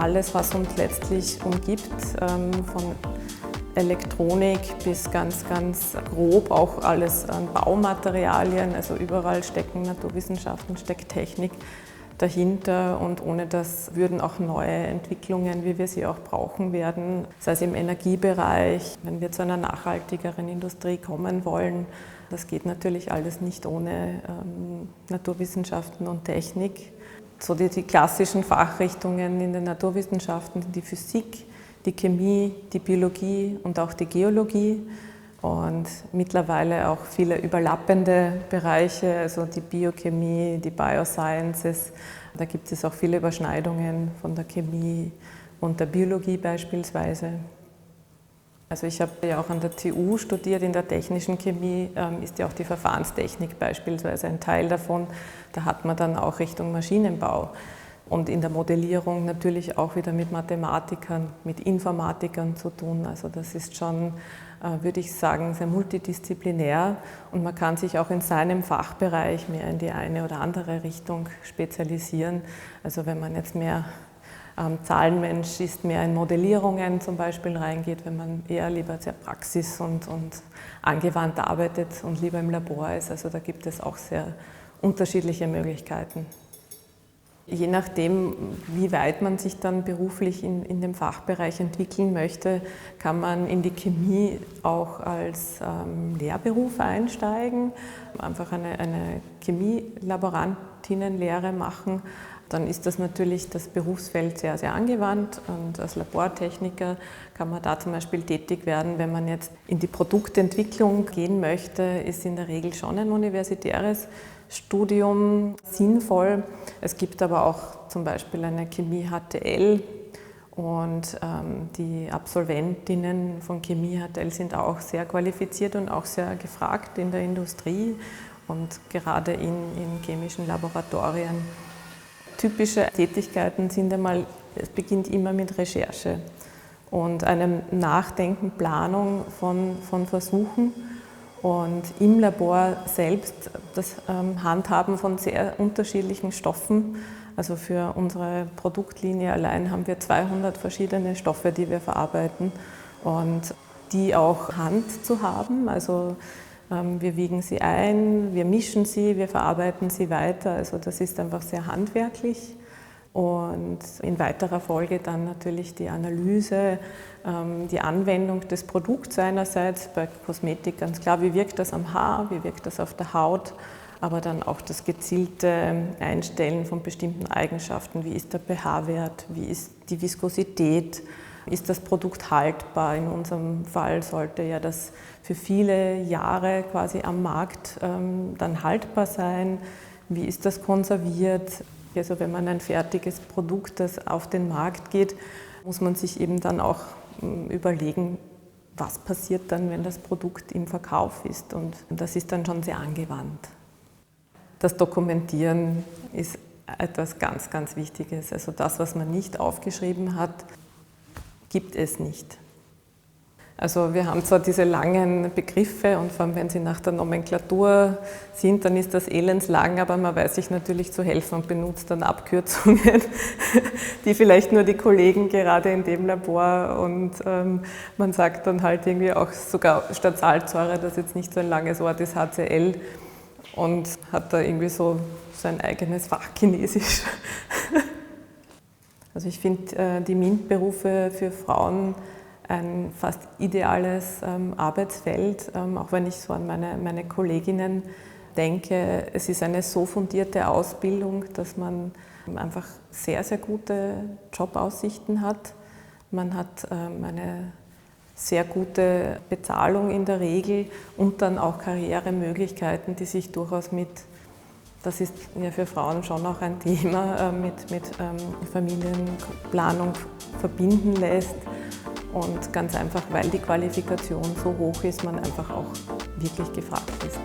alles, was uns letztlich umgibt, von Elektronik bis ganz grob auch alles an Baumaterialien, also überall stecken Naturwissenschaften, steckt Technik dahinter und ohne das würden auch neue Entwicklungen, wie wir sie auch brauchen werden, sei es im Energiebereich, wenn wir zu einer nachhaltigeren Industrie kommen wollen. Das geht natürlich alles nicht ohne Naturwissenschaften und Technik. So die klassischen Fachrichtungen in den Naturwissenschaften, die Physik, die Chemie, die Biologie und auch die Geologie und mittlerweile auch viele überlappende Bereiche, also die Biochemie, die Biosciences. Da gibt es auch viele Überschneidungen von der Chemie und der Biologie beispielsweise. Also ich habe ja auch an der TU studiert, in der technischen Chemie ist ja auch die Verfahrenstechnik beispielsweise ein Teil davon. Da hat man dann auch Richtung Maschinenbau. Und in der Modellierung natürlich auch wieder mit Mathematikern, mit Informatikern zu tun. Also das ist schon, würde ich sagen, sehr multidisziplinär und man kann sich auch in seinem Fachbereich mehr in die eine oder andere Richtung spezialisieren. Also wenn man jetzt mehr Zahlenmensch ist, mehr in Modellierungen zum Beispiel reingeht, wenn man eher lieber sehr praxis- und angewandt arbeitet und lieber im Labor ist. Also da gibt es auch sehr unterschiedliche Möglichkeiten. Je nachdem, wie weit man sich dann beruflich in dem Fachbereich entwickeln möchte, kann man in die Chemie auch als Lehrberuf einsteigen, einfach eine Chemielaborantinnenlehre machen. Dann ist das natürlich das Berufsfeld sehr, sehr angewandt und als Labortechniker kann man da zum Beispiel tätig werden. Wenn man jetzt in die Produktentwicklung gehen möchte, ist in der Regel schon ein universitäres Studium sinnvoll. Es gibt aber auch zum Beispiel eine Chemie HTL und die Absolventinnen von Chemie HTL sind auch sehr qualifiziert und auch sehr gefragt in der Industrie und gerade in chemischen Laboratorien. Typische Tätigkeiten sind einmal, es beginnt immer mit Recherche und einem Nachdenken, Planung von Versuchen. Und im Labor selbst das Handhaben von sehr unterschiedlichen Stoffen. Also für unsere Produktlinie allein haben wir 200 verschiedene Stoffe, die wir verarbeiten und die auch Hand zu haben. Also wir wiegen sie ein, wir mischen sie, wir verarbeiten sie weiter. Also das ist einfach sehr handwerklich. Und in weiterer Folge dann natürlich die Analyse, die Anwendung des Produkts einerseits, bei Kosmetik ganz klar, wie wirkt das am Haar, wie wirkt das auf der Haut, aber dann auch das gezielte Einstellen von bestimmten Eigenschaften, wie ist der pH-Wert, wie ist die Viskosität, ist das Produkt haltbar. In unserem Fall sollte ja das für viele Jahre quasi am Markt dann haltbar sein, wie ist das konserviert. Also wenn man ein fertiges Produkt, das auf den Markt geht, muss man sich eben dann auch überlegen, was passiert dann, wenn das Produkt im Verkauf ist. Und das ist dann schon sehr angewandt. Das Dokumentieren ist etwas ganz Wichtiges. Also das, was man nicht aufgeschrieben hat, gibt es nicht. Also wir haben zwar diese langen Begriffe und vor allem wenn sie nach der Nomenklatur sind, dann ist das elendslang, aber man weiß sich natürlich zu helfen und benutzt dann Abkürzungen, die vielleicht nur die Kollegen gerade in dem Labor und man sagt dann halt irgendwie auch sogar statt Salzsäure, das jetzt nicht so ein langes Wort ist, HCl und hat da irgendwie so sein eigenes Fachchinesisch. Also ich finde die MINT-Berufe für Frauen ein fast ideales Arbeitsfeld, auch wenn ich so an meine Kolleginnen denke. Es ist eine so fundierte Ausbildung, dass man einfach sehr gute Jobaussichten hat. Man hat eine sehr gute Bezahlung in der Regel und dann auch Karrieremöglichkeiten, die sich durchaus das ist ja für Frauen schon auch ein Thema, mit Familienplanung verbinden lässt. Und ganz einfach, weil die Qualifikation so hoch ist, man einfach auch wirklich gefragt ist.